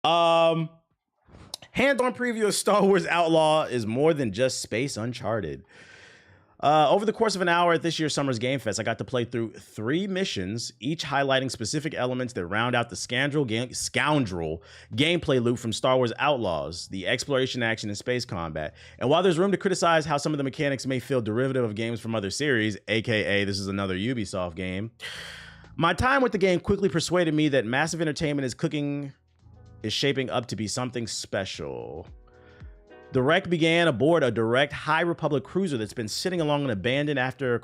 Um, Hands-on preview of Star Wars Outlaw is more than just space Uncharted. Over the course of an hour at this year's Summer's Game Fest, I got to play through 3 missions, each highlighting specific elements that round out the scoundrel gameplay loop from Star Wars Outlaws, the exploration, action, and space combat. And while there's room to criticize how some of the mechanics may feel derivative of games from other series, aka this is another Ubisoft game, my time with the game quickly persuaded me that Massive Entertainment is shaping up to be something special. The wreck began aboard a direct High Republic cruiser that's been sitting along and abandoned after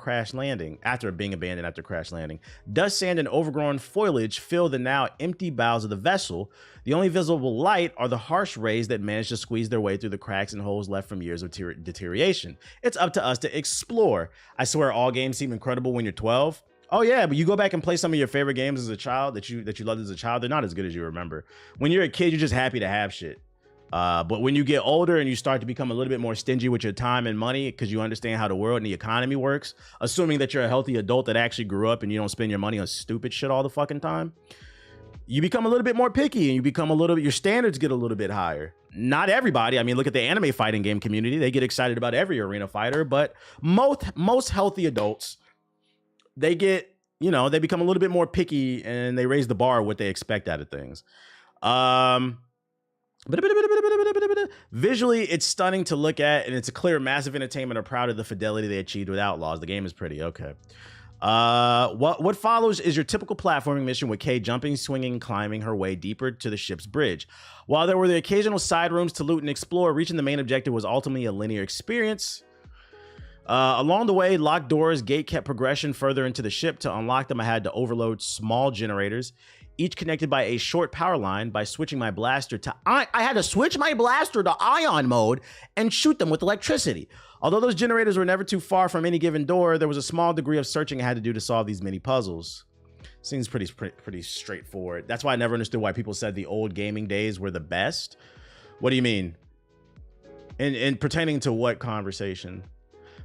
being abandoned after crash landing. Dust, sand, and overgrown foliage fill the now empty bowels of the vessel. The only visible light are the harsh rays that manage to squeeze their way through the cracks and holes left from years of deterioration. It's up to us to explore. I swear all games seem incredible when you're 12. Oh yeah, but you go back and play some of your favorite games as a child that you loved as a child, they're not as good as you remember. When you're a kid, you're just happy to have shit. But when you get older and you start to become a little bit more stingy with your time and money because you understand how the world and the economy works, assuming that you're a healthy adult that actually grew up and you don't spend your money on stupid shit all the fucking time, you become a little bit more picky and you become your standards get a little bit higher. Not everybody. I mean, look at the anime fighting game community. They get excited about every arena fighter, but most healthy adults, they become a little bit more picky and they raise the bar of what they expect out of things. Visually, it's stunning to look at, and it's a clear Massive Entertainment are proud of the fidelity they achieved with Outlaws. The game is pretty okay. What follows is your typical platforming mission with Kay jumping, swinging, climbing her way deeper to the ship's bridge. While there were the occasional side rooms to loot and explore, reaching the main objective was ultimately a linear experience. Along the way, locked doors gate-kept progression further into the ship. To unlock them, I had to overload small generators, each connected by a short power line. By switching my blaster to I had to switch my blaster to ion mode and shoot them with electricity. Although those generators were never too far from any given door, there was a small degree of searching I had to do to solve these mini puzzles. Seems pretty straightforward. That's why I never understood why people said the old gaming days were the best. What do you mean? In pertaining to what conversation?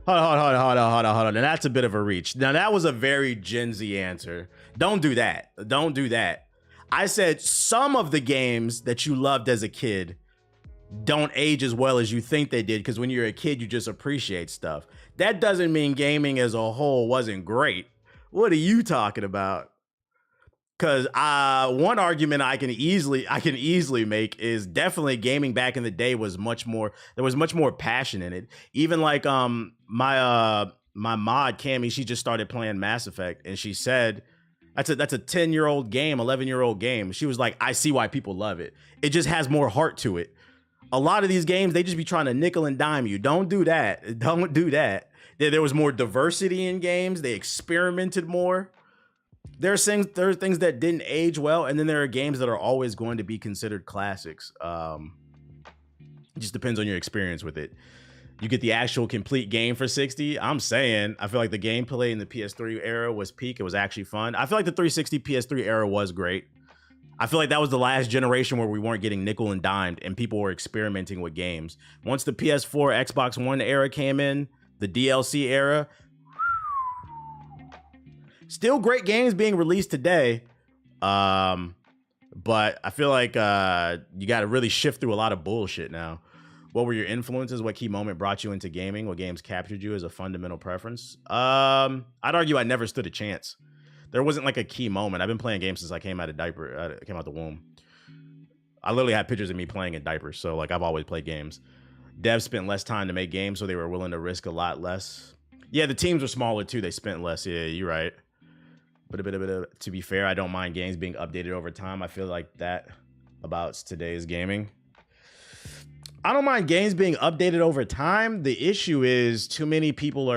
Hold on. Now that's a bit of a reach. Now that was a very Gen Z answer. Don't do that. Don't do that. I said some of the games that you loved as a kid don't age as well as you think they did, because when you're a kid, you just appreciate stuff. That doesn't mean gaming as a whole wasn't great. What are you talking about? Because one argument I can easily make is definitely gaming back in the day was there was much more passion in it. Even like my mod Cammy, she just started playing Mass Effect, and she said that's a 10-year-old game, 11-year-old game. She was like, I see why people love it. It just has more heart to it. A lot of these games, they just be trying to nickel and dime you. Don't do that. Don't do that. There was more diversity in games. They experimented more. There are things that didn't age well, and then there are games that are always going to be considered classics. It just depends on your experience with it. You get the actual complete game for $60. I'm saying, I feel like the gameplay in the PS3 era was peak. It was actually fun. I feel like the 360 PS3 era was great. I feel like that was the last generation where we weren't getting nickel and dimed and people were experimenting with games. Once the PS4, Xbox One era came in, the DLC era, still great games being released today. But I feel like you got to really shift through a lot of bullshit now. What were your influences? What key moment brought you into gaming? What games captured you as a fundamental preference? I'd argue I never stood a chance. There wasn't like a key moment. I've been playing games since I came out the womb. I literally had pictures of me playing in diapers. So like I've always played games. Devs spent less time to make games, so they were willing to risk a lot less. Yeah, the teams were smaller too. They spent less. Yeah, you're right. But to be fair, I don't mind games being updated over time. I feel like that about today's gaming. I don't mind games being updated over time. The issue is too many people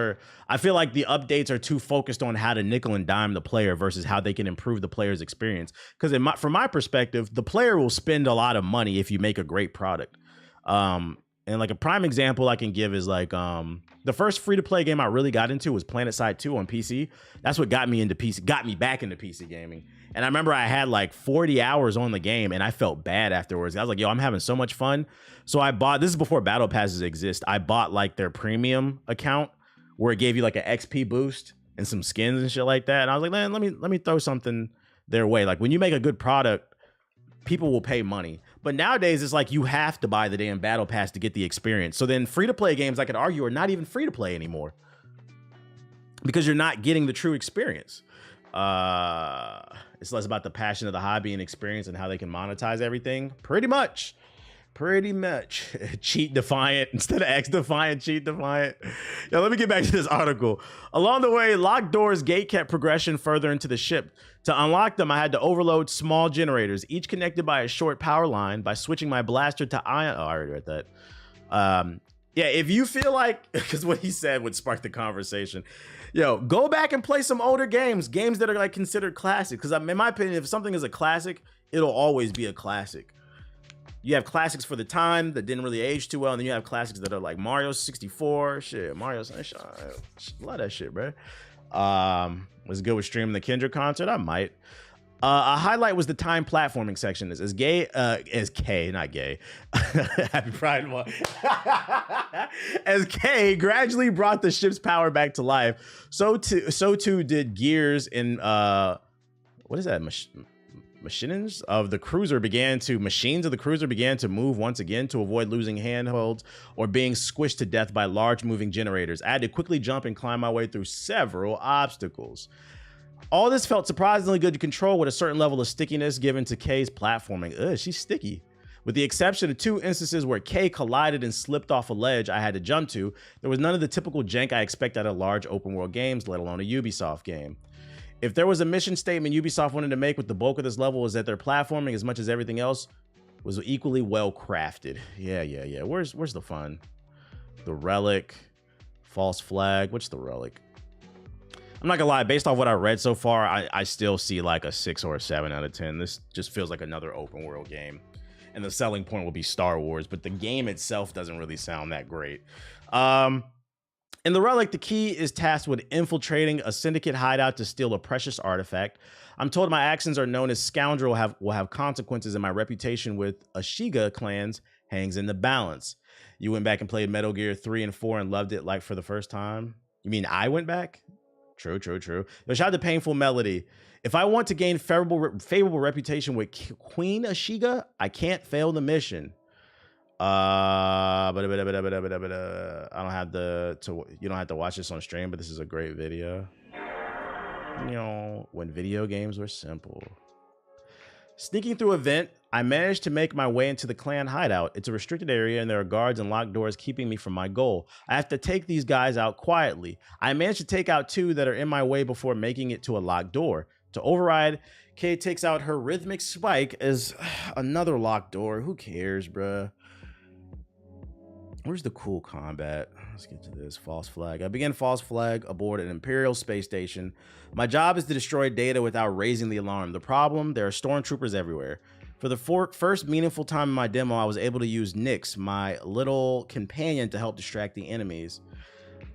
I feel like the updates are too focused on how to nickel and dime the player versus how they can improve the player's experience. Because from my perspective, the player will spend a lot of money if you make a great product. And like a prime example I can give is like the first free-to-play game I really got into was PlanetSide 2 on PC. That's what got me back into PC gaming. And I remember I had like 40 hours on the game and I felt bad afterwards. I was like, yo, I'm having so much fun. So I bought, this is before battle passes exist. I bought like their premium account where it gave you like an XP boost and some skins and shit like that. And I was like, man, let me throw something their way. Like when you make a good product, people will pay money. But nowadays, it's like you have to buy the damn battle pass to get the experience. So then free-to-play games, I could argue, are not even free-to-play anymore because you're not getting the true experience. It's less about the passion of the hobby and experience and how they can monetize everything. Pretty much. Cheat defiant instead of X defiant, cheat defiant. Yo, let me get back to this article. Along the way, locked doors gate kept progression further into the ship. To unlock them, I had to overload small generators, each connected by a short power line. By switching my blaster to ion, I already read that. Yeah, if you feel like, because what he said would spark the conversation. Yo, go back and play some older games that are like considered classic. Because in my opinion, if something is a classic, it'll always be a classic. You have classics for the time that didn't really age too well, and then you have classics that are like Mario 64, shit, Mario Sunshine, a lot of that shit, bro. Was it good with streaming the Kendrick concert? I might. A highlight was the time platforming section. As gay, not gay. Happy Pride Month. As K gradually brought the ship's power back to life, so too did gears in what is that? Machines of the cruiser began to move once again to avoid losing handholds or being squished to death by large moving generators. I had to quickly jump and climb my way through several obstacles. All this felt surprisingly good to control with a certain level of stickiness given to Kay's platforming. Ugh, she's sticky. With the exception of 2 instances where Kay collided and slipped off a ledge I had to jump to, there was none of the typical jank I expect out of large open world games, let alone a Ubisoft game. If there was a mission statement Ubisoft wanted to make with the bulk of this level, is that their platforming, as much as everything else, was equally well crafted. Yeah. Where's the fun? The Relic, False Flag. What's the Relic? I'm not gonna lie, based off what I read so far, I still see like a 6 or a 7 out of 10. This just feels like another open world game. And the selling point will be Star Wars, but the game itself doesn't really sound that great. In the Relic, the key is tasked with infiltrating a syndicate hideout to steal a precious artifact. I'm told my actions are known as scoundrel will have consequences, and my reputation with Ashiga clans hangs in the balance. You went back and played Metal Gear 3 and 4 and loved it like for the first time? You mean I went back? True. Yo, shout out to Painful Melody. If I want to gain favorable reputation with Queen Ashiga, I can't fail the mission. I don't have you don't have to watch this on stream, but this is a great video. You know, when video games were simple. Sneaking through a vent, I managed to make my way into the clan hideout. It's a restricted area and there are guards and locked doors keeping me from my goal. I have to take these guys out quietly. I managed to take out 2 that are in my way before making it to a locked door. To override, Kay takes out her rhythmic spike as another locked door. Who cares, bruh? Where's the cool combat? Let's get to this. False Flag. I begin False Flag aboard an Imperial space station. My job is to destroy data without raising the alarm. The problem, there are stormtroopers everywhere. For the first meaningful time in my demo, I was able to use Nyx, my little companion, to help distract the enemies.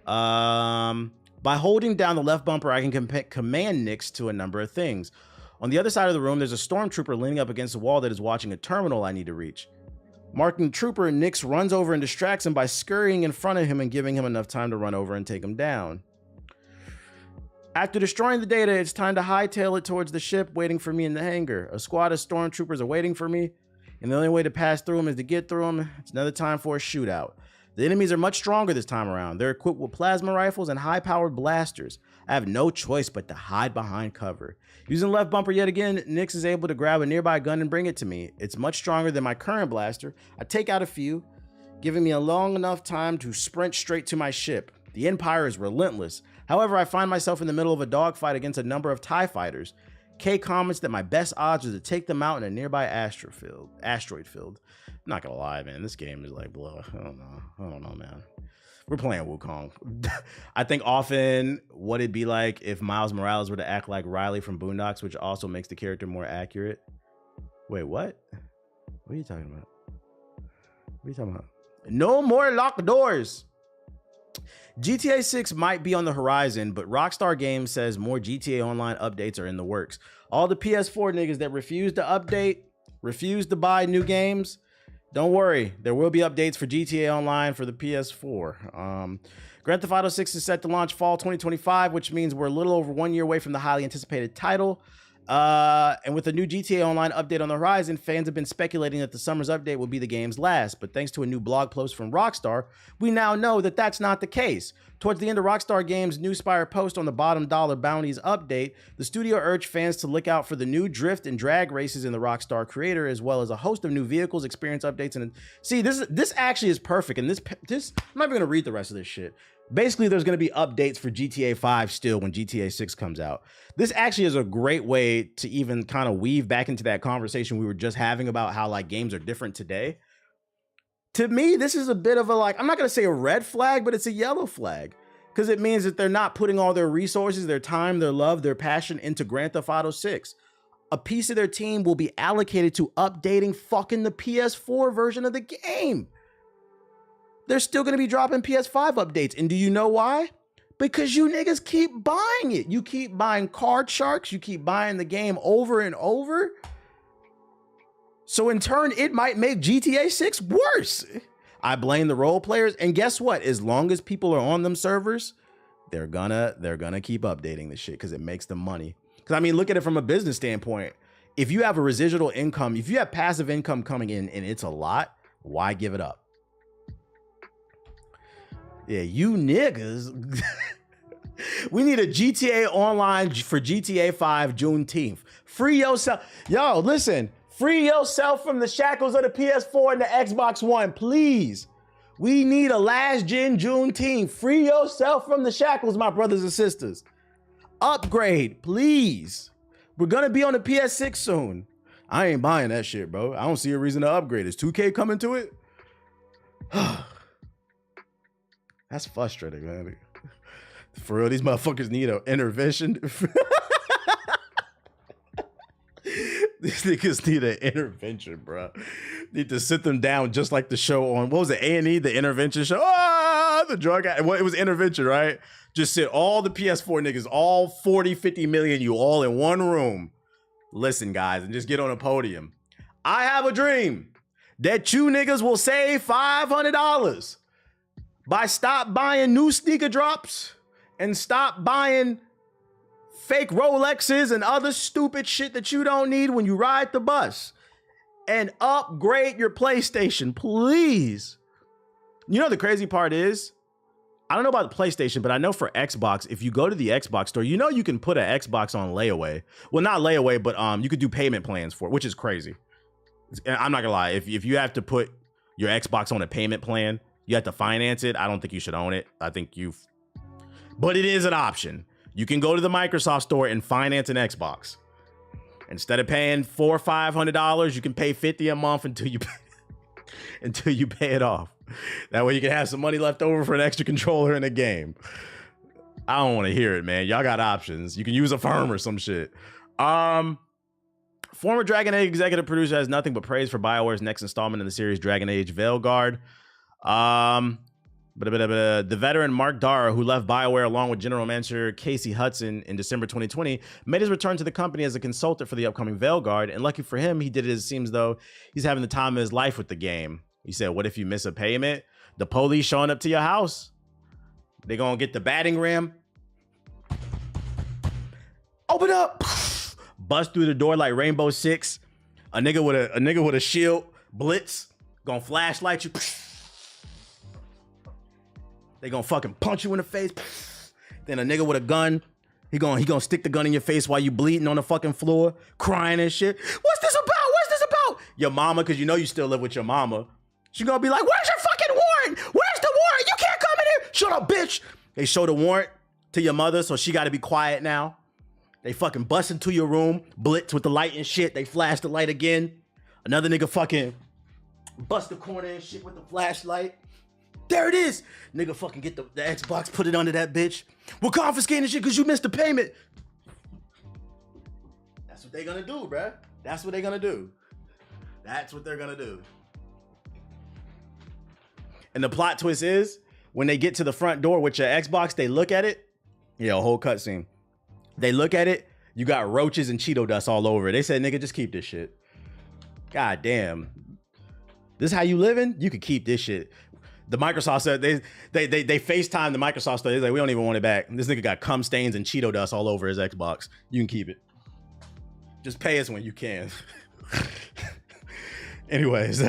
By holding down the left bumper, I can command Nyx to a number of things. On the other side of the room, there's a stormtrooper leaning up against a wall that is watching a terminal I need to reach. Marking Trooper, Nyx runs over and distracts him by scurrying in front of him and giving him enough time to run over and take him down. After destroying the data, it's time to hightail it towards the ship waiting for me in the hangar. A squad of stormtroopers are waiting for me, and the only way to pass through them is to get through them. It's another time for a shootout. The enemies are much stronger this time around. They're equipped with plasma rifles and high-powered blasters. I have no choice but to hide behind cover. Using left bumper yet again, Nyx is able to grab a nearby gun and bring it to me. It's much stronger than my current blaster. I take out a few, giving me a long enough time to sprint straight to my ship. The Empire is relentless. However, I find myself in the middle of a dogfight against a number of TIE fighters. Kay comments that my best odds are to take them out in a nearby asteroid field. I'm not gonna lie, man. This game is like, blah. I don't know, man. We're playing Wukong. I think often what it'd be like if Miles Morales were to act like Riley from Boondocks, which also makes the character more accurate. Wait, what? What are you talking about? What are you talking about? No more locked doors. GTA 6 might be on the horizon, but Rockstar Games says more GTA Online updates are in the works. All the PS4 niggas that refuse to update, refuse to buy new games, don't worry. There will be updates for GTA Online for the PS4. Grand Theft Auto 6 is set to launch fall 2025, which means we're a little over 1 year away from the highly anticipated title. And with a new GTA Online update on the horizon, fans have been speculating that the summer's update will be the game's last. But thanks to a new blog post from Rockstar, we now know that that's not the case. Towards the end of Rockstar Games' new Spire post on the bottom dollar bounties update, the studio urged fans to look out for the new drift and drag races in the Rockstar creator, as well as a host of new vehicles, experience updates, and see, this actually is perfect. And this I'm not even gonna read the rest of this shit. Basically, there's going to be updates for GTA 5 still when GTA 6 comes out. This actually is a great way to even kind of weave back into that conversation we were just having about how like games are different today. To me, this is a bit of a like, I'm not going to say a red flag, but it's a yellow flag because it means that they're not putting all their resources, their time, their love, their passion into Grand Theft Auto 6. A piece of their team will be allocated to updating fucking the PS4 version of the game. They're still going to be dropping PS5 updates. And do you know why? Because you niggas keep buying it. You keep buying card sharks. You keep buying the game over and over. So in turn, it might make GTA 6 worse. I blame the role players. And guess what? As long as people are on them servers, they're gonna keep updating the shit because it makes them money. Because I mean, look at it from a business standpoint. If you have a residual income, if you have passive income coming in and it's a lot, why give it up? Yeah, you niggas. We need a GTA Online for GTA 5 Juneteenth. Free yourself. Yo, listen. Free yourself from the shackles of the PS4 and the Xbox One, please. We need a last gen Juneteenth. Free yourself from the shackles, my brothers and sisters. Upgrade, please. We're going to be on the PS6 soon. I ain't buying that shit, bro. I don't see a reason to upgrade. Is 2K coming to it? That's frustrating, man. For real, these motherfuckers need an intervention. These niggas need an intervention, bro. Need to sit them down just like the show on, what was it, A&E, the intervention show? Ah, the drug, well, it was intervention, right? Just sit all the PS4 niggas, all 40, 50 million, you all in one room. Listen, guys, and just get on a podium. I have a dream that you niggas will save $500 by stop buying new sneaker drops and stop buying fake Rolexes and other stupid shit that you don't need when you ride the bus, and upgrade your PlayStation, please. You know, the crazy part is, I don't know about the PlayStation, but I know for Xbox, if you go to the Xbox store, you know you can put an Xbox on layaway. Well, not layaway, but you could do payment plans for it, which is crazy. I'm not gonna lie. If you have to put your Xbox on a payment plan, you have to finance it. I don't think you should own it. I think but it is an option. You can go to the Microsoft store and finance an Xbox. Instead of paying $400 or $500, you can pay $50 a month until you pay it off. That way you can have some money left over for an extra controller in a game. I don't want to hear it, man. Y'all got options. You can use a firm or some shit. Former Dragon Age executive producer has nothing but praise for BioWare's next installment in the series, Dragon Age Veilguard. The veteran Mark Dara, who left BioWare along with general manager Casey Hudson in December 2020, made his return to the company as a consultant for the upcoming Veilguard. And lucky for him, he did it, it seems though he's having the time of his life with the game. He said, what if you miss a payment? The police showing up to your house. They're going to get the batting ram. Open up. Bust through the door like Rainbow Six. A nigga with a shield. Blitz. Gonna flashlight you. They gonna fucking punch you in the face. Then a nigga with a gun, he gonna stick the gun in your face while you bleeding on the fucking floor, crying and shit. What's this about? What's this about? Your mama, because you know you still live with your mama. She gonna be like, where's your fucking warrant? Where's the warrant? You can't come in here. Shut up, bitch. They show the warrant to your mother, so she gotta be quiet now. They fucking bust into your room, blitz with the light and shit. They flash the light again. Another nigga fucking bust the corner and shit with the flashlight. There it is. Nigga fucking get the Xbox, put it under that bitch. We're confiscating shit because you missed the payment. That's what they gonna do, bruh. That's what they gonna do. That's what they're gonna do. And the plot twist is, when they get to the front door with your Xbox, they look at it. Yeah, a whole cutscene. They look at it. You got roaches and Cheeto dust all over it. They said, nigga, just keep this shit. God damn. This is how you living? You could keep this shit. The Microsoft said they FaceTime the Microsoft store. They're like, we don't even want it back. This nigga got cum stains and Cheeto dust all over his Xbox. You can keep it. Just pay us when you can. Anyways,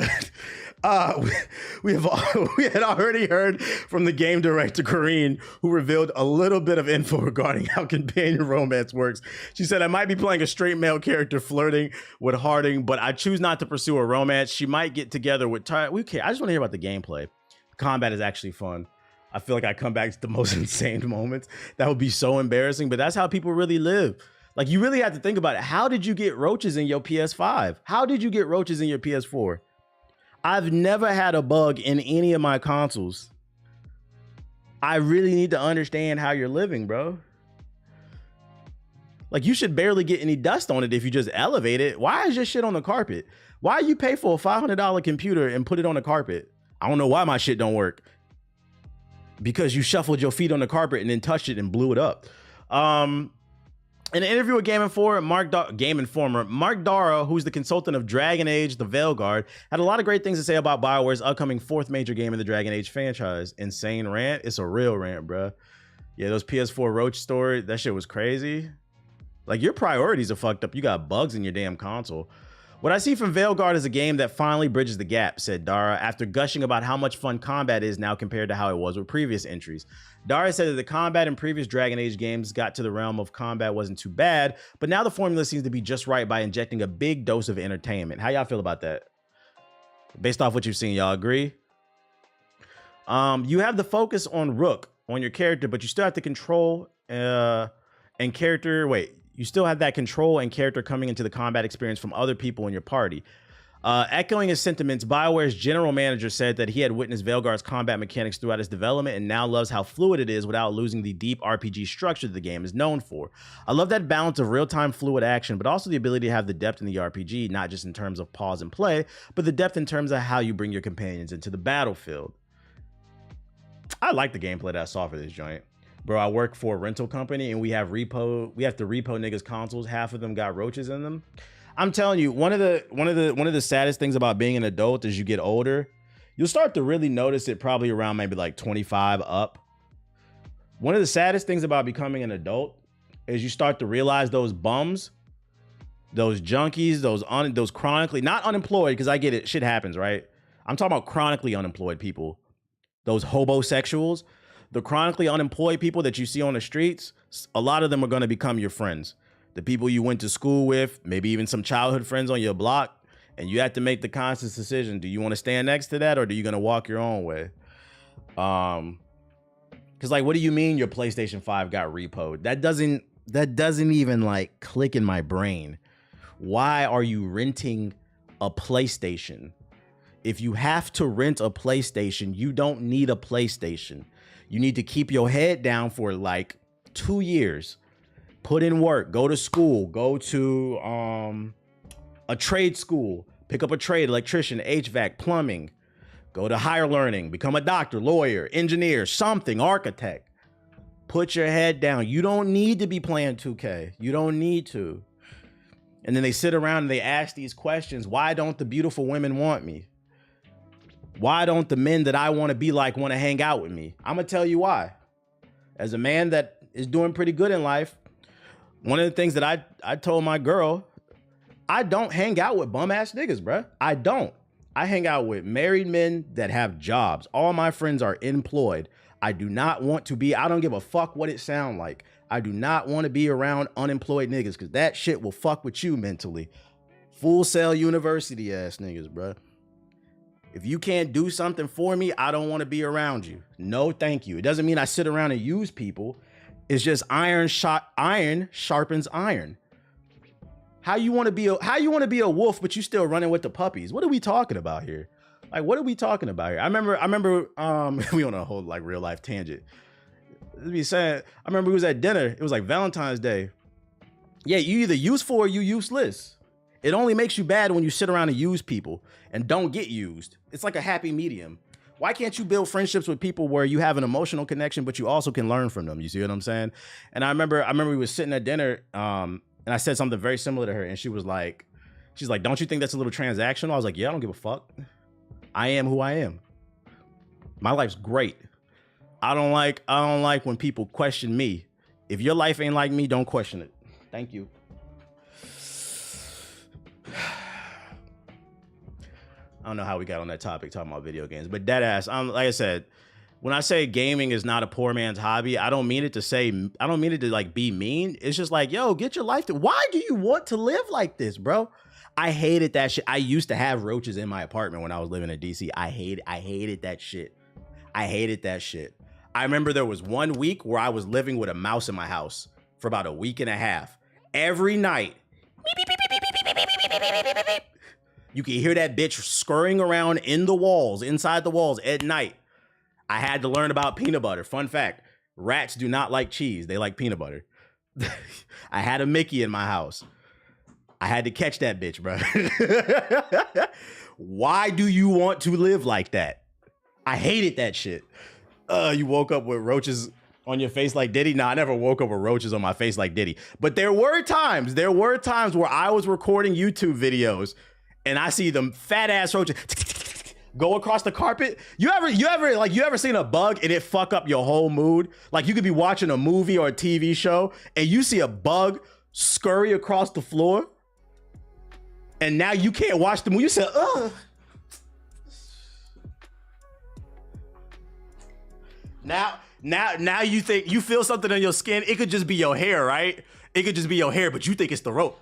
we had already heard from the game director, Corrine, who revealed a little bit of info regarding how companion romance works. She said, I might be playing a straight male character flirting with Harding, but I choose not to pursue a romance. She might get together with Ty. We can't. I just want to hear about the gameplay. Combat is actually fun. I feel like I come back to the most insane moments. That would be so embarrassing, but that's how people really live. Like, you really have to think about it. How did you get roaches in your PS5? How did you get roaches in your PS4? I've never had a bug in any of my consoles. I really need to understand how you're living, bro. Like, you should barely get any dust on it if you just elevate it. Why is your shit on the carpet? Why you pay for a $500 computer and put it on the carpet? I don't know why my shit don't work. Because you shuffled your feet on the carpet and then touched it and blew it up. In an interview with Game Informer, Mark Dara, who's the consultant of Dragon Age: The Veilguard, had a lot of great things to say about BioWare's upcoming 4th major game in the Dragon Age franchise. Insane rant? It's a real rant, bro. Yeah, those PS4 Roach story, that shit was crazy. Like, your priorities are fucked up. You got bugs in your damn console. What I see from Veilguard is a game that finally bridges the gap, said Dara, after gushing about how much fun combat is now compared to how it was with previous entries. Dara said that the combat in previous Dragon Age games got to the realm of combat wasn't too bad, but now the formula seems to be just right by injecting a big dose of entertainment. How y'all feel about that? Based off what you've seen, y'all agree? You have the focus on Rook, on your character, but you still have to control and character. Wait, you still have that control and character coming into the combat experience from other people in your party. Echoing his sentiments, BioWare's general manager said that he had witnessed Veilguard's combat mechanics throughout its development and now loves how fluid it is without losing the deep RPG structure the game is known for. I love that balance of real-time fluid action, but also the ability to have the depth in the RPG, not just in terms of pause and play, but the depth in terms of how you bring your companions into the battlefield. I like the gameplay that I saw for this joint. Bro, I work for a rental company and we have to repo niggas' consoles. Half of them got roaches in them. I'm telling you, one of the saddest things about being an adult as you get older, you'll start to really notice it probably around maybe like 25 up. One of the saddest things about becoming an adult is you start to realize those bums, those junkies, those chronically, not unemployed, because I get it, shit happens, right? I'm talking about chronically unemployed people, those hobosexuals, the chronically unemployed people that you see on the streets, a lot of them are going to become your friends. The people you went to school with, maybe even some childhood friends on your block, and you have to make the conscious decision. Do you want to stand next to that, or are you going to walk your own way? Because, like, what do you mean your PlayStation 5 got repoed? That doesn't even, like, click in my brain. Why are you renting a PlayStation? If you have to rent a PlayStation, you don't need a PlayStation. You need to keep your head down for, like, 2 years. Put in work, go to school, go to a trade school, pick up a trade, electrician, HVAC, plumbing, go to higher learning, become a doctor, lawyer, engineer, something, architect. Put your head down. You don't need to be playing 2K. You don't need to. And then they sit around and they ask these questions. Why don't the beautiful women want me? Why don't the men that I want to be like want to hang out with me? I'm going to tell you why. As a man that is doing pretty good in life, one of the things that I told my girl, I don't hang out with bum ass niggas, bruh. I don't. I hang out with married men that have jobs. All my friends are employed. I do not want to be, I don't give a fuck what it sound like. I do not want to be around unemployed niggas because that shit will fuck with you mentally. Full Sail University ass niggas, bruh. If you can't do something for me, I don't want to be around you. No, thank you. It doesn't mean I sit around and use people. It's just iron sharpens iron. How you want to be a wolf, but you still running with the puppies? What are we talking about here? Like, what are we talking about here? I remember we on a whole like real life tangent. I remember we was at dinner. It was like Valentine's Day. Yeah, you either useful or you useless. It only makes you bad when you sit around and use people and don't get used. It's like a happy medium. Why can't you build friendships with people where you have an emotional connection, but you also can learn from them? You see what I'm saying? And I remember we was sitting at dinner, and I said something very similar to her, and she's like, don't you think that's a little transactional? I was like, yeah, I don't give a fuck. I am who I am. My life's great. I don't like when people question me. If your life ain't like me, don't question it. Thank you. I don't know how we got on that topic talking about video games, but dead ass. Like I said, when I say gaming is not a poor man's hobby, I don't mean it to like be mean. It's just like, yo, get your life. Why do you want to live like this, bro? I hated that shit. I used to have roaches in my apartment when I was living in DC. I hated that shit. I hated that shit. I remember there was one week where I was living with a mouse in my house for about a week and a half. Every night, you can hear that bitch scurrying around in the walls, inside the walls at night. I had to learn about peanut butter. Fun fact, rats do not like cheese. They like peanut butter. I had a Mickey in my house. I had to catch that bitch, bro. Why do you want to live like that? I hated that shit. You woke up with roaches on your face like Diddy? Nah, I never woke up with roaches on my face like Diddy. But there were times where I was recording YouTube videos and I see them fat ass roaches go across the carpet. You ever seen a bug and it fuck up your whole mood? Like you could be watching a movie or a TV show and you see a bug scurry across the floor and now you can't watch the movie. You say, ugh. Now you think you feel something on your skin. It could just be your hair, right? It could just be your hair, but you think it's the rope.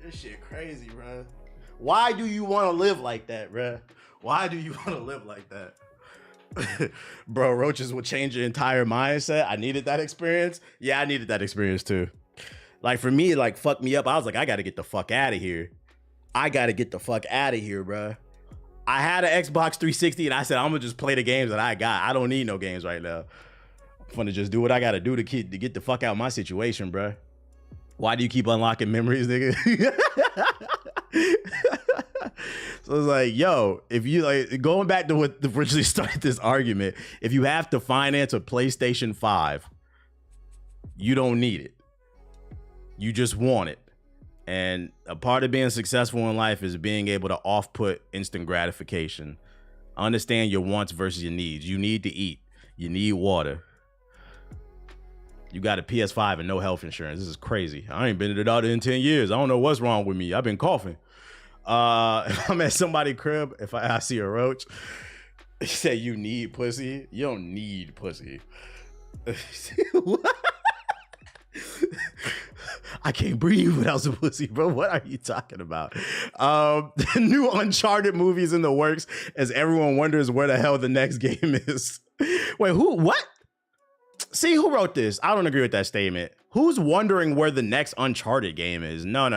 This shit crazy, bro. Why do you want to live like that, bro? Why do you want to live like that? Bro, roaches will change your entire mindset. I needed that experience. Yeah, I needed that experience too. Like for me, it like fucked me up. I was like, I got to get the fuck out of here. I got to get the fuck out of here, bro. I had an Xbox 360 and I said, I'm gonna just play the games that I got. I don't need no games right now. I'm gonna just do what I gotta do to get the fuck out of my situation, bro. Why do you keep unlocking memories, nigga? So it's like, yo, if you like going back to what originally started this argument, if you have to finance a PlayStation 5, you don't need it. You just want it. And a part of being successful in life is being able to off-put instant gratification. Understand your wants versus your needs. You need to eat. You need water. You got a PS5 and no health insurance. This is crazy. I ain't been to the doctor in 10 years. I don't know what's wrong with me. I've been coughing. If I'm at somebody's crib, if I see a roach, he say you need pussy. You don't need pussy. What? I can't breathe without some pussy, bro. What are you talking about? The new Uncharted movie's in the works as everyone wonders where the hell the next game is. Wait, who? What? See, who wrote this? I don't agree with that statement. Who's wondering where the next Uncharted game is? No.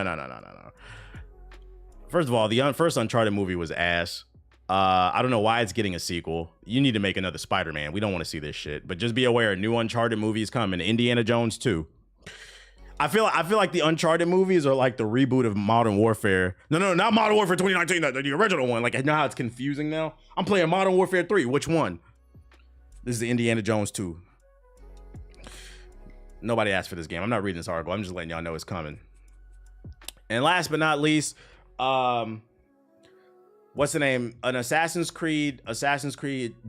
First of all, the first Uncharted movie was ass. I don't know why it's getting a sequel. You need to make another Spider-Man. We don't want to see this shit. But just be aware, a new Uncharted movie is coming. Indiana Jones 2. I feel like the Uncharted movies are like the reboot of Modern Warfare. No, not Modern Warfare 2019, the original one. Like, you know how it's confusing now? I'm playing Modern Warfare 3. Which one? This is the Indiana Jones 2. Nobody asked for this game. I'm not reading this article. I'm just letting y'all know it's coming. And last but not least, what's the name? An Assassin's Creed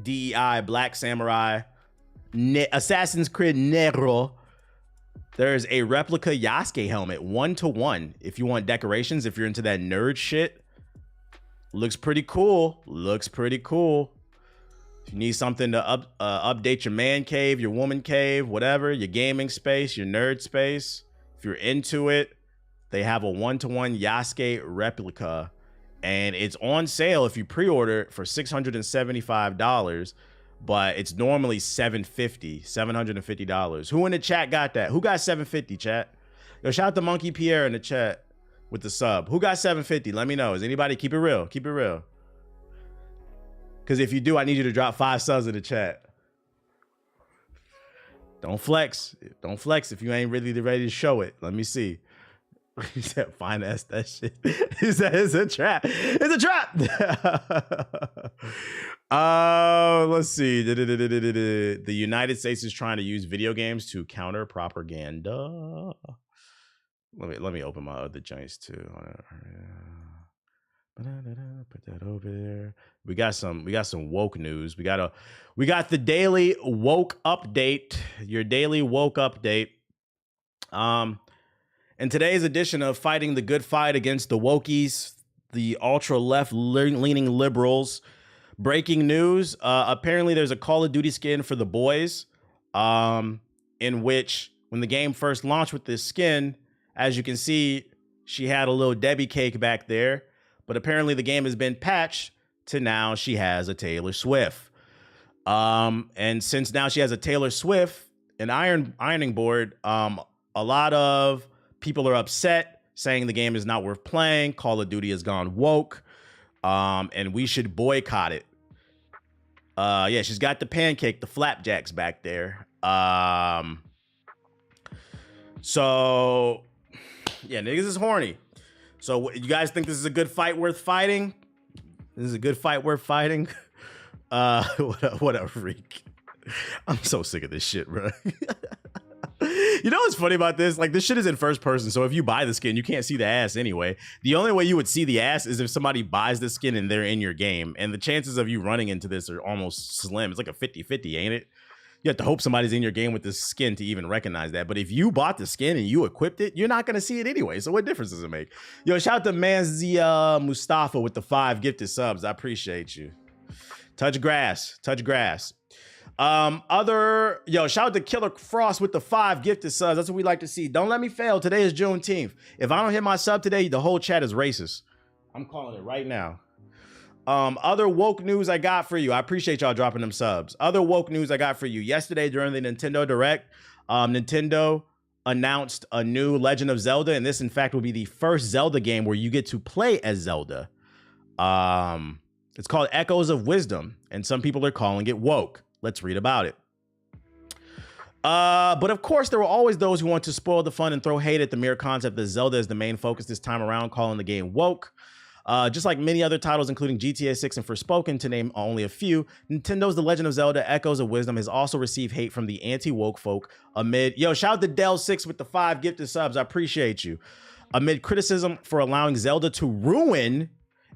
DEI Black Samurai, Assassin's Creed Negro. There's a replica Yasuke helmet, 1-to-1. If you want decorations, if you're into that nerd shit, looks pretty cool. If you need something to update your man cave, your woman cave, whatever, your gaming space, your nerd space, if you're into it, they have a 1-to-1 Yasuke replica, and it's on sale if you pre-order it for $675. But it's normally $750. Who in the chat got that? Who got $750, chat? Yo, shout out to Monkey Pierre in the chat with the sub. Who got $750? Let me know. Is anybody? Keep it real. Because if you do, I need you to drop 5 subs in the chat. Don't flex if you ain't really ready to show it. Let me see. He said, finance that shit. He said, it's a trap. Let's see. The United States is trying to use video games to counter propaganda. Let me open my other joints too. Put that over there. We got some woke news. We got the daily woke update. Your daily woke update. In today's edition of Fighting the Good Fight against the wokies, the ultra left leaning liberals, breaking news. Apparently there's a Call of Duty skin for the boys, in which when the game first launched with this skin, as you can see, she had a little Debbie cake back there, but apparently the game has been patched to now she has a Taylor Swift. And since now she has a Taylor Swift, an ironing board, a lot of people are upset, saying the game is not worth playing. Call of Duty has gone woke, and we should boycott it. Yeah, she's got the pancake, the flapjacks back there. So, yeah, niggas is horny. So, you guys think this is a good fight worth fighting? This is a good fight worth fighting? What a freak. I'm so sick of this shit, bro. You know what's funny about this? Like, this shit is in first person, so if you buy the skin, you can't see the ass anyway. The only way you would see the ass is if somebody buys the skin and they're in your game, and the chances of you running into this are almost slim. It's like a 50-50, ain't it? You have to hope somebody's in your game with this skin to even recognize that. But if you bought the skin and you equipped it, you're not going to see it anyway. So what difference does it make? Yo, shout out to Manzia Mustafa with the 5 gifted subs. I appreciate you. Touch grass. Touch grass. Shout out to Killer Frost with the 5 gifted subs. That's what we like to see. Don't let me fail. Today is Juneteenth. If I don't hit my sub today, the whole chat is racist. I'm calling it right now. Other woke news I got for you. I appreciate y'all dropping them subs. Other woke news I got for you. Yesterday during the Nintendo Direct, Nintendo announced a new Legend of Zelda, and this in fact will be the first Zelda game where you get to play as Zelda. It's called Echoes of Wisdom, and some people are calling it woke. Let's read about it. But of course, there were always those who want to spoil the fun and throw hate at the mere concept that Zelda is the main focus this time around, calling the game woke. Just like many other titles, including GTA 6 and Forspoken, to name only a few, Nintendo's The Legend of Zelda Echoes of Wisdom has also received hate from the anti-woke folk amid... Yo, shout out to Del6 with the 5 gifted subs. I appreciate you. Amid criticism for allowing Zelda to ruin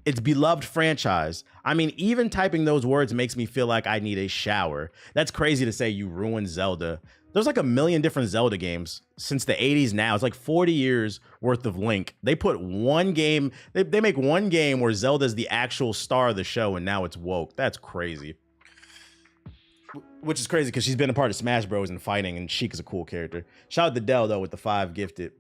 its beloved franchise. I mean, even typing those words makes me feel like I need a shower. That's crazy to say you ruined Zelda. There's like a million different Zelda games since the 80s now. It's like 40 years worth of Link. They put one game, they make one game where Zelda's the actual star of the show, and now it's woke. That's crazy. Which is crazy because she's been a part of Smash Bros. And fighting, and Sheik is a cool character. Shout out to Dell, though, with the 5 gifted.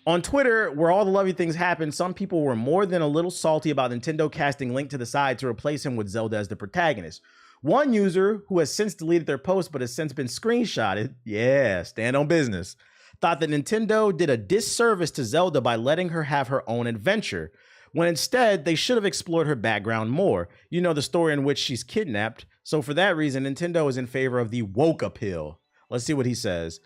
On Twitter, where all the lovely things happen, some people were more than a little salty about Nintendo casting Link to the side to replace him with Zelda as the protagonist. One user, who has since deleted their post but has since been screenshotted, yeah, stand on business, thought that Nintendo did a disservice to Zelda by letting her have her own adventure, when instead they should have explored her background more. You know, the story in which she's kidnapped. So for that reason, Nintendo is in favor of the woke appeal. Let's see what he says.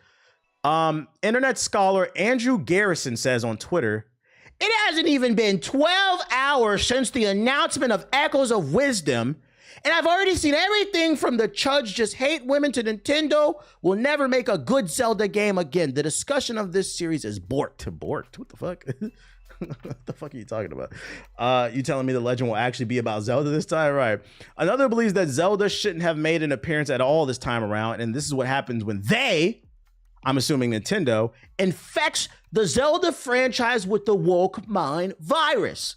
Internet scholar Andrew Garrison says on Twitter, "It hasn't even been 12 hours since the announcement of Echoes of Wisdom, and I've already seen everything from the Chuds just hate women to Nintendo will never make a good Zelda game again. The discussion of this series is borked." Borked? What the fuck? What the fuck are you talking about? You telling me the legend will actually be about Zelda this time? Right. Another believes that Zelda shouldn't have made an appearance at all this time around, and this is what happens when they... I'm assuming Nintendo, infects the Zelda franchise with the woke mind virus.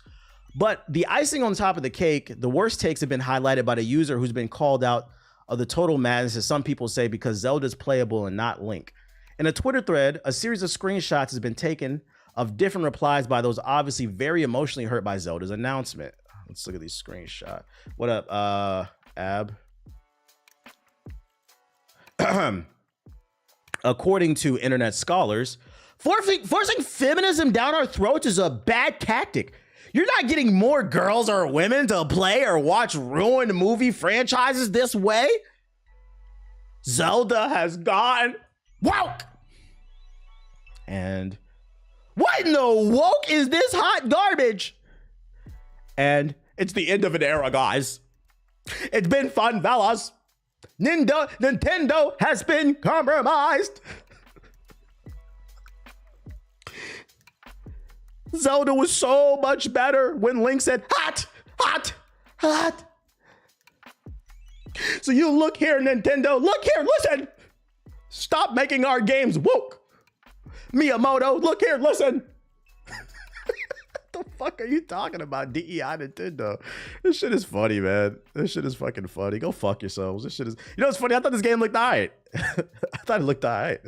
But the icing on top of the cake, the worst takes have been highlighted by the user who's been called out of the total madness, as some people say, because Zelda's playable and not Link. In a Twitter thread, a series of screenshots has been taken of different replies by those obviously very emotionally hurt by Zelda's announcement. Let's look at these screenshots. What up, Ab? According to internet scholars, forcing feminism down our throats is a bad tactic. You're not getting more girls or women to play or watch ruined movie franchises this way. Zelda has gone woke. And what in the woke is this hot garbage? And it's the end of an era, guys. It's been fun, fellas. Nintendo has been compromised. Zelda was so much better when Link said, hot, hot, hot. So you look here, Nintendo, look here, listen. Stop making our games woke. Miyamoto, look here, listen. What the fuck are you talking about? DEI Nintendo. This shit is funny, man. This shit is fucking funny. Go fuck yourselves. This shit is, you know what's funny? I thought this game looked alright. I thought it looked alright.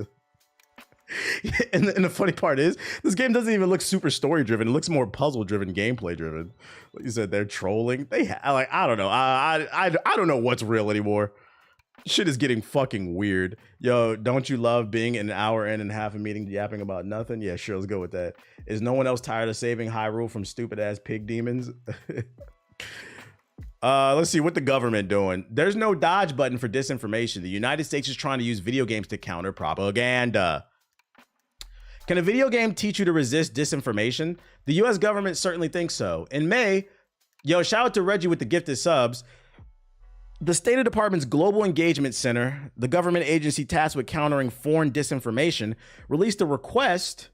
And the funny part is, this game doesn't even look super story driven. It looks more puzzle driven, gameplay driven. Like you said, they're trolling. I don't know. I don't know what's real anymore. Shit is getting fucking weird. Yo, don't you love being an hour in and half a meeting yapping about nothing? Yeah, sure, let's go with that. Is no one else tired of saving Hyrule from stupid ass pig demons? Let's see what the government doing. There's no dodge button for disinformation. The United States is trying to use video games to counter propaganda. Can a video game teach you to resist disinformation? The US government certainly thinks so. In May, yo, shout out to Reggie with the gifted subs. The State Department's Global Engagement Center, the government agency tasked with countering foreign disinformation, released a request.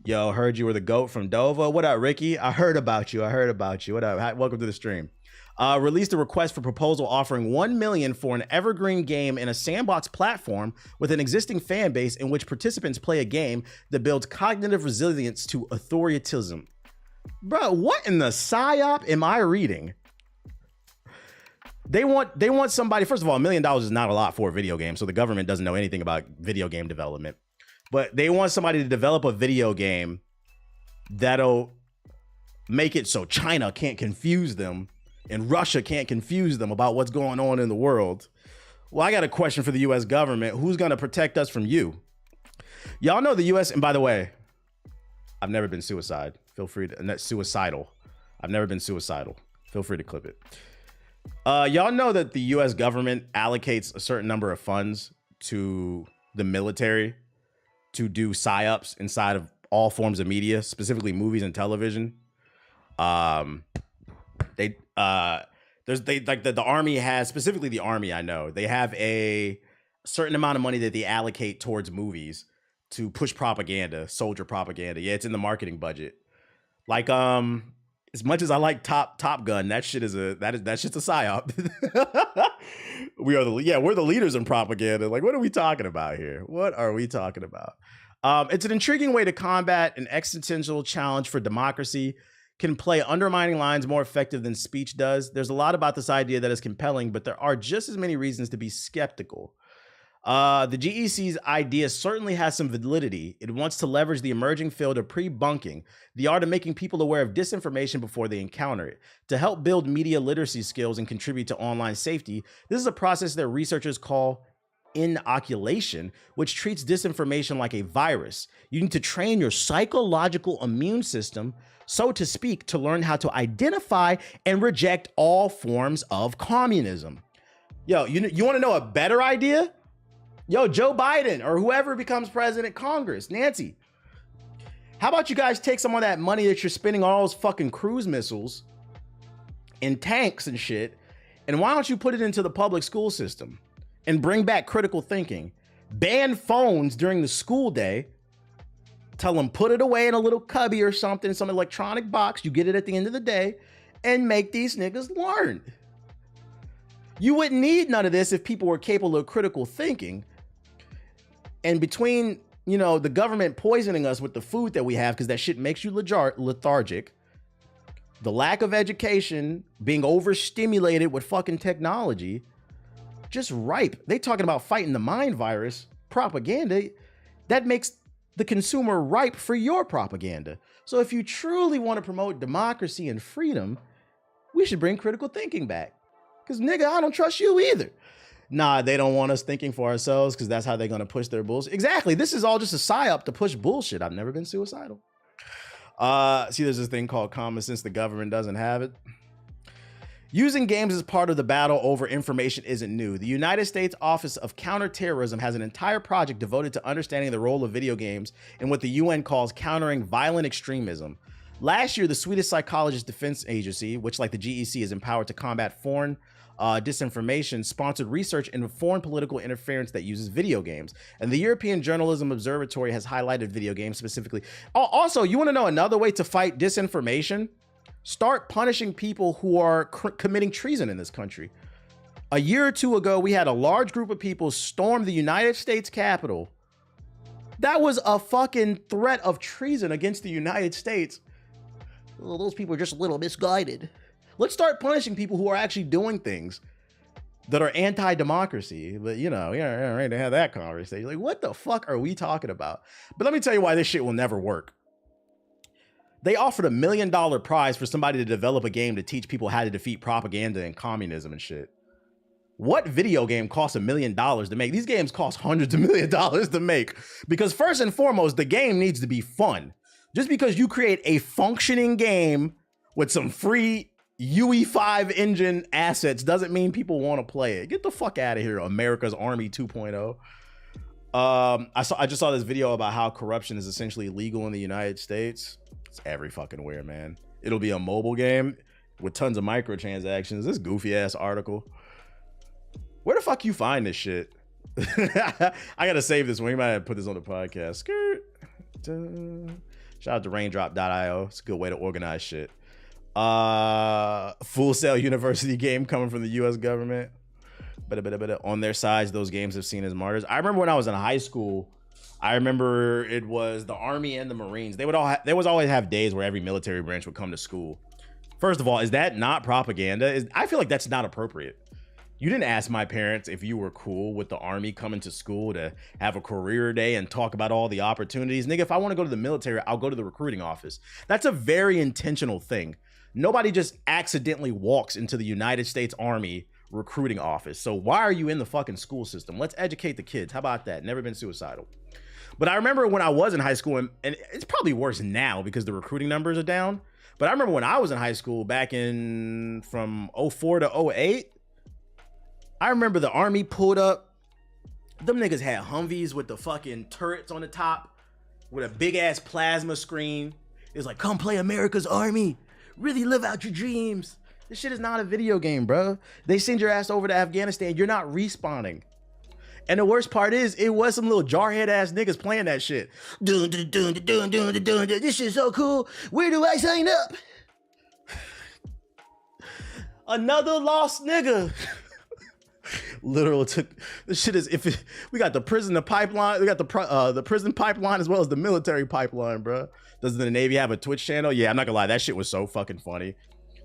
Yo, heard you were the GOAT from Dova. What up, Ricky? I heard about you. What up? Welcome to the stream. Released a request for proposal offering $1 million for an evergreen game in a sandbox platform with an existing fan base in which participants play a game that builds cognitive resilience to authoritarianism. Bro, what in the psyop am I reading? They want somebody, first of all, $1 million is not a lot for a video game, so the government doesn't know anything about video game development. But they want somebody to develop a video game that'll make it so China can't confuse them and Russia can't confuse them about what's going on in the world. Well, I got a question for the US government. Who's gonna protect us from you? Y'all know the US, and by the way, I've never been suicidal. Feel free to, suicidal. I've never been suicidal. Feel free to clip it. Y'all know that the US government allocates a certain number of funds to the military to do psyops inside of all forms of media, specifically movies and television. The army has, specifically the army, I know, they have a certain amount of money that they allocate towards movies to push propaganda, soldier propaganda. Yeah, it's in the marketing budget. Like, as much as I like Top Gun, that shit's a psyop. We're the leaders in propaganda. Like, what are we talking about here? What are we talking about? It's an intriguing way to combat an existential challenge for democracy. Can play undermining lines more effective than speech does. There's a lot about this idea that is compelling, but there are just as many reasons to be skeptical. The GEC's idea certainly has some validity. It wants to leverage the emerging field of pre-bunking, the art of making people aware of disinformation before they encounter it. To help build media literacy skills and contribute to online safety, this is a process that researchers call inoculation, which treats disinformation like a virus. You need to train your psychological immune system, so to speak, to learn how to identify and reject all forms of communism. Yo, you want to know a better idea? Yo, Joe Biden or whoever becomes president, Congress, Nancy. How about you guys take some of that money that you're spending on all those fucking cruise missiles and tanks and shit, and why don't you put it into the public school system and bring back critical thinking? Ban phones during the school day. Tell them put it away in a little cubby or something, some electronic box. You get it at the end of the day, and make these niggas learn. You wouldn't need none of this if people were capable of critical thinking. And between, the government poisoning us with the food that we have, because that shit makes you lethargic, the lack of education, being overstimulated with fucking technology, just ripe. They talking about fighting the mind virus, propaganda, that makes the consumer ripe for your propaganda. So if you truly want to promote democracy and freedom, we should bring critical thinking back. Because nigga, I don't trust you either. Nah, they don't want us thinking for ourselves because that's how they're going to push their bullshit. Exactly. This is all just a psyop to push bullshit. I've never been suicidal. See, there's this thing called common sense. The government doesn't have it. Using games as part of the battle over information isn't new. The United States Office of Counterterrorism has an entire project devoted to understanding the role of video games in what the UN calls countering violent extremism. Last year, the Swedish Psychologist Defense Agency, which like the GEC is empowered to combat foreign disinformation, sponsored research into foreign political interference that uses video games. And the European Journalism Observatory has highlighted video games specifically. Also, you want to know another way to fight disinformation? Start punishing people who are committing treason in this country. A year or two ago, we had a large group of people storm the United States Capitol That was a fucking threat of treason against the United States. Well, those people are just a little misguided. Let's start punishing people who are actually doing things that are anti-democracy. But you know, yeah, right to have that conversation. Like, what the fuck are we talking about? But let me tell you why this shit will never work. They offered $1 million prize for somebody to develop a game to teach people how to defeat propaganda and communism and shit. What video game costs $1 million to make? These games cost hundreds of millions of dollars to make. Because first and foremost, the game needs to be fun. Just because you create a functioning game with some free UE5 engine assets doesn't mean people want to play it. Get the fuck out of here, America's Army 2.0. I just saw this video about how corruption is essentially legal in the United States. It's every fucking where, man. It'll be a mobile game with tons of microtransactions. This goofy ass article. Where the fuck you find this shit? I gotta save this one. You might have to put this on the podcast. Skirt. Shout out to raindrop.io. It's a good way to organize shit. Full Sail University game coming from the US government. On their sides, those games have seen as martyrs. I remember when I was in high school, I remember it was the Army and the Marines. They would always have days where every military branch would come to school. First of all, is that not propaganda? I feel like that's not appropriate. You didn't ask my parents if you were cool with the Army coming to school to have a career day and talk about all the opportunities. Nigga, if I want to go to the military, I'll go to the recruiting office. That's a very intentional thing. Nobody just accidentally walks into the United States Army recruiting office. So why are you in the fucking school system? Let's educate the kids. How about that? Never been suicidal. But I remember when I was in high school, and it's probably worse now because the recruiting numbers are down. But I remember when I was in high school back in from 04 to 08, I remember the Army pulled up. Them niggas had Humvees with the fucking turrets on the top with a big ass plasma screen. It was like, come play America's Army. Really live out your dreams. This shit is not a video game, bro. They send your ass over to Afghanistan. You're not respawning. And the worst part is, it was some little jarhead ass niggas playing that shit. This shit's so cool. Where do I sign up? Another lost nigga. Literal took this shit is we got the prison pipeline, we got the prison pipeline as well as the military pipeline, bro. Does the Navy have a Twitch channel? Yeah, I'm not gonna lie, that shit was so fucking funny.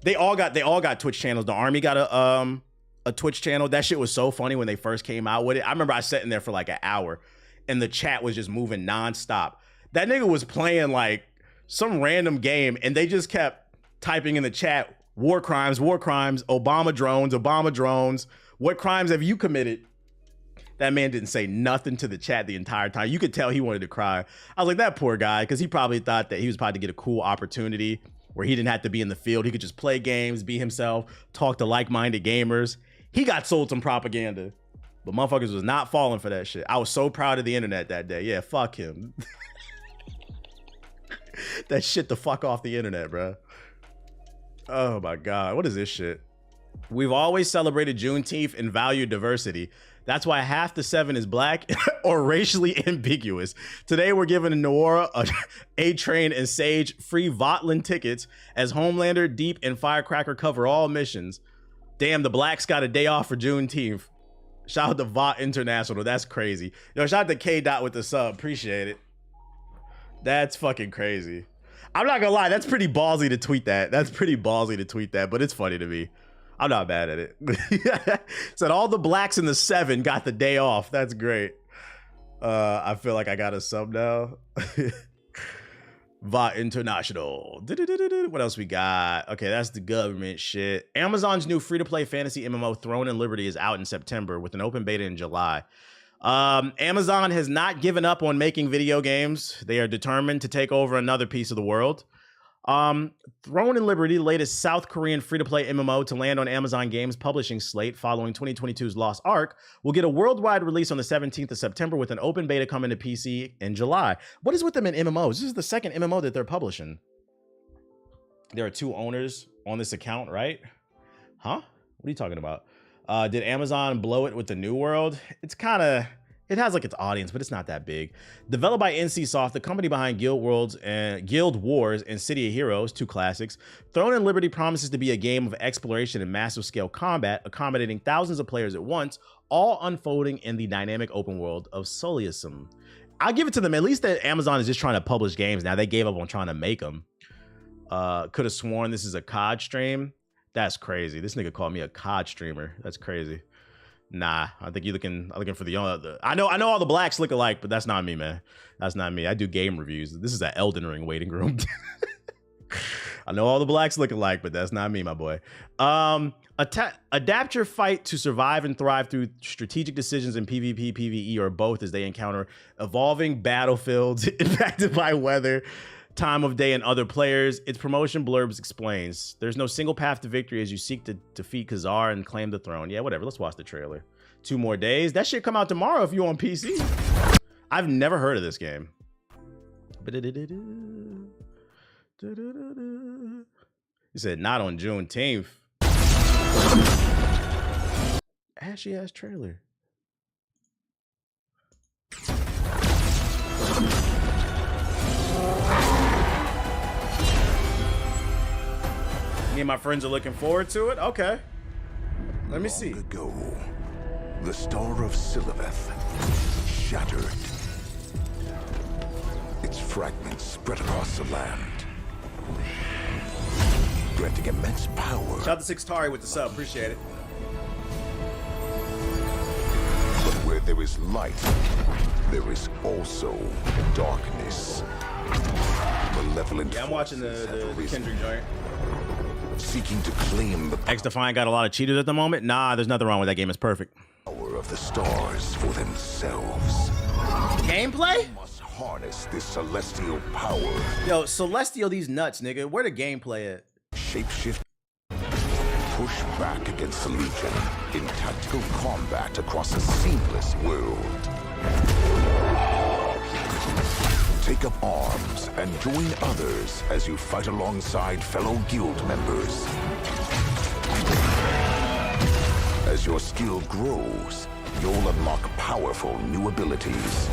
They all got Twitch channels. The Army got a Twitch channel. That shit was so funny when they first came out with it. I remember I sat in there for like an hour and the chat was just moving nonstop. That nigga was playing like some random game and they just kept typing in the chat, war crimes, Obama drones. What crimes have you committed? That man didn't say nothing to the chat the entire time. You could tell he wanted to cry. I was like, that poor guy, because he probably thought that he was about to get a cool opportunity where he didn't have to be in the field. He could just play games, be himself, talk to like-minded gamers. He got sold some propaganda, but motherfuckers was not falling for that shit. I was so proud of the internet that day. Yeah, fuck him. That shit the fuck off the internet, bro. Oh my God, what is this shit? We've always celebrated Juneteenth and valued diversity. That's why half the 7 is black or racially ambiguous. Today, we're giving Noora, A-Train, and Sage free Votland tickets as Homelander, Deep, and Firecracker cover all missions. Damn, the blacks got a day off for Juneteenth. Shout out to Vought International. That's crazy. Yo, shout out to K-Dot with the sub. Appreciate it. That's fucking crazy. I'm not gonna lie, that's pretty ballsy to tweet that. But it's funny to me. I'm not bad at it. Said all the blacks in the 7 got the day off. That's great. I feel like I got a sub now. Vought International. What else we got? Okay, that's the government shit. Amazon's new free-to-play fantasy MMO Throne and Liberty is out in September with an open beta in July. Amazon has not given up on making video games. They are determined to take over another piece of the world. Throne and Liberty, the latest South Korean free-to-play MMO to land on Amazon Games publishing slate following 2022's Lost Ark, will get a worldwide release on the 17th of September with an open beta coming to PC in July. What is with them in MMOs? This is the second MMO that they're publishing. There are 2 owners on this account, right? Huh? What are you talking about? Did Amazon blow it with the New World? It's kind of... It has like its audience, but it's not that big. Developed by NCSoft, the company behind Guild Wars and City of Heroes, 2 classics, Throne and Liberty promises to be a game of exploration and massive scale combat, accommodating thousands of players at once, all unfolding in the dynamic open world of Soleusum. I'll give it to them. At least that Amazon is just trying to publish games now. They gave up on trying to make them. Could have sworn this is a COD stream. That's crazy. This nigga called me a COD streamer. That's crazy. Nah, I think you're looking for the young. I know all the blacks look alike, but that's not me, man. That's not me. I do game reviews. This is an Elden Ring waiting room. I know all the blacks look alike, but that's not me, my boy. Adapt your fight to survive and thrive through strategic decisions in PvP, PvE, or both as they encounter evolving battlefields impacted by weather, time of day, and other players. Its promotion blurbs explains. There's no single path to victory as you seek to defeat Khazar and claim the throne. Yeah, whatever. Let's watch the trailer. 2 more days. That shit come out tomorrow if you're on PC. I've never heard of this game. He said not on Juneteenth. Ashy ass trailer. Me and my friends are looking forward to it. Okay. Let me see. Long ago, the star of Siliveth shattered. Its fragments spread across the land, granting immense power. Shout out to Sixtari with the sub. Appreciate it. But where there is light, there is also darkness. Malevolent. Yeah, I'm watching the Kendrick joint. Seeking to claim the X Defiant got a lot of cheaters at the moment. Nah, there's nothing wrong with that game. It's perfect. power of the stars for themselves. Gameplay? They must harness this celestial power. Yo, Celestial, these nuts, nigga. Where the gameplay at? Shapeshift. Push back against the Legion in tactical combat across a seamless world. Take up arms and join others as you fight alongside fellow guild members. As your skill grows, you'll unlock powerful new abilities.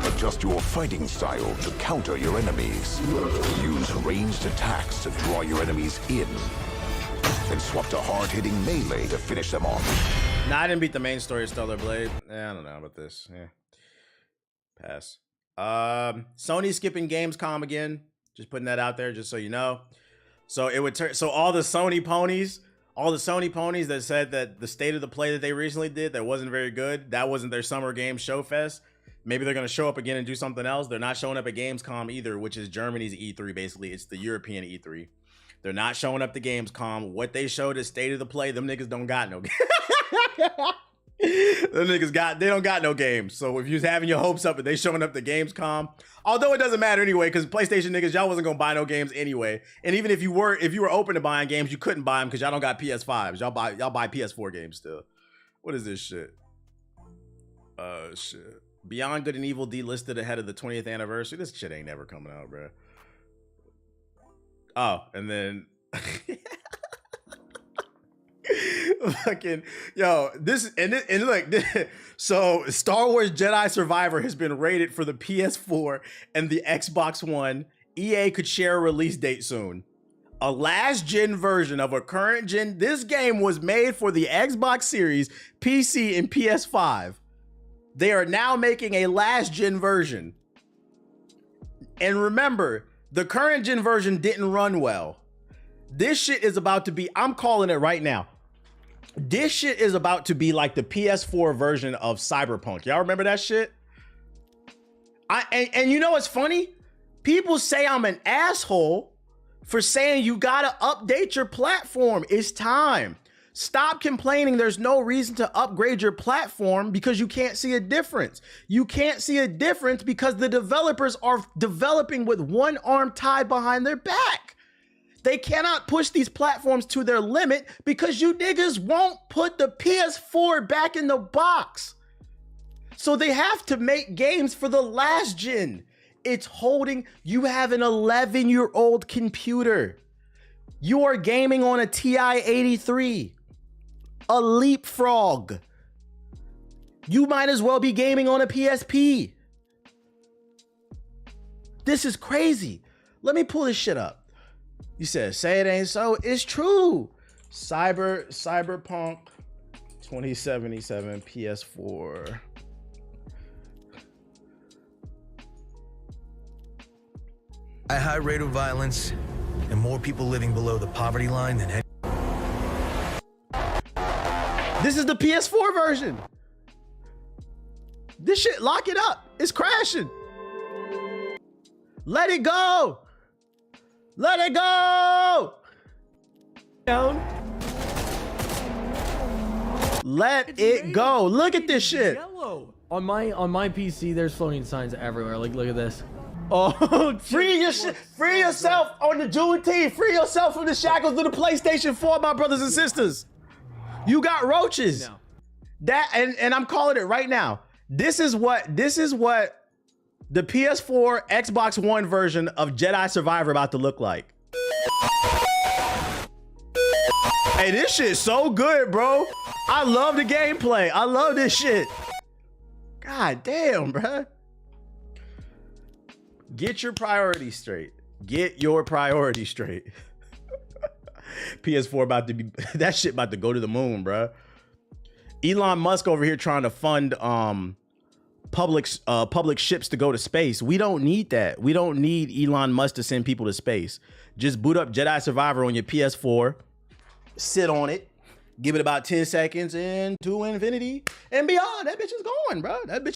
Adjust your fighting style to counter your enemies. Use ranged attacks to draw your enemies in. And swap to hard-hitting melee to finish them off. Nah, I didn't beat the main story of Stellar Blade. I don't know about this. Yeah. Pass. Sony skipping Gamescom again. Just putting that out there, just so you know. So it would turn. So all the Sony ponies that said that the state of the play that they recently did that wasn't very good, that wasn't their Summer Games Show Fest. Maybe they're gonna show up again and do something else. They're not showing up at Gamescom either, which is Germany's E3. Basically, it's the European E3. They're not showing up to Gamescom. What they showed is state of the play. Them niggas don't got no. They don't got no games. So if you're having your hopes up and they showing up to Gamescom, although it doesn't matter anyway, because PlayStation niggas, y'all wasn't gonna buy no games anyway. And even if you were open to buying games, you couldn't buy them because y'all don't got PS5s. Y'all buy PS4 games still. What is this shit? Shit. Beyond Good and Evil delisted ahead of the 20th anniversary. This shit ain't never coming out, bro. Oh, and then fucking yo, this and like so Star Wars Jedi Survivor has been rated for the PS4 and the Xbox One. EA could share a release date soon. A last gen version of a current gen. This game was made for the Xbox Series, PC, and PS5. They are now making a last gen version. And remember, the current gen version didn't run well. This shit is about to be, I'm calling it right now. This shit is about to be like the PS4 version of Cyberpunk. Y'all remember that shit? And you know what's funny? People say I'm an asshole for saying you gotta update your platform. It's time. Stop complaining there's no reason to upgrade your platform because you can't see a difference. You can't see a difference because the developers are developing with one arm tied behind their back. They cannot push these platforms to their limit because you niggas won't put the PS4 back in the box. So they have to make games for the last gen. It's holding, you have an 11-year-old computer. You are gaming on a TI-83, a Leapfrog. You might as well be gaming on a PSP. This is crazy. Let me pull this shit up. You said, say it ain't so. It's true. Cyberpunk 2077 PS4. A high rate of violence and more people living below the poverty line than any. This is the PS4 version. This shit, lock it up. It's crashing. Let it go. Let it go. Down. Let it go. Look at this shit. Yellow. On my PC, there's floating signs everywhere. Like, look at this. Oh, free yourself on the Juneteenth. Free yourself from the shackles of the PlayStation 4, my brothers and sisters. You got roaches. No. That and I'm calling it right now. This is what the PS4 Xbox One version of Jedi Survivor about to look like. Hey, this shit's so good, bro. I love the gameplay. I love this shit. God damn, bro. Get your priorities straight. Get your priorities straight. PS4 about to be, that shit about to go to the moon, bro. Elon Musk over here trying to fund public ships to go to space. We don't need that. We don't need Elon Musk to send people to space. Just boot up Jedi Survivor on your PS4, sit on it, give it about 10 seconds, and to infinity and beyond. That bitch is going, bro. That bitch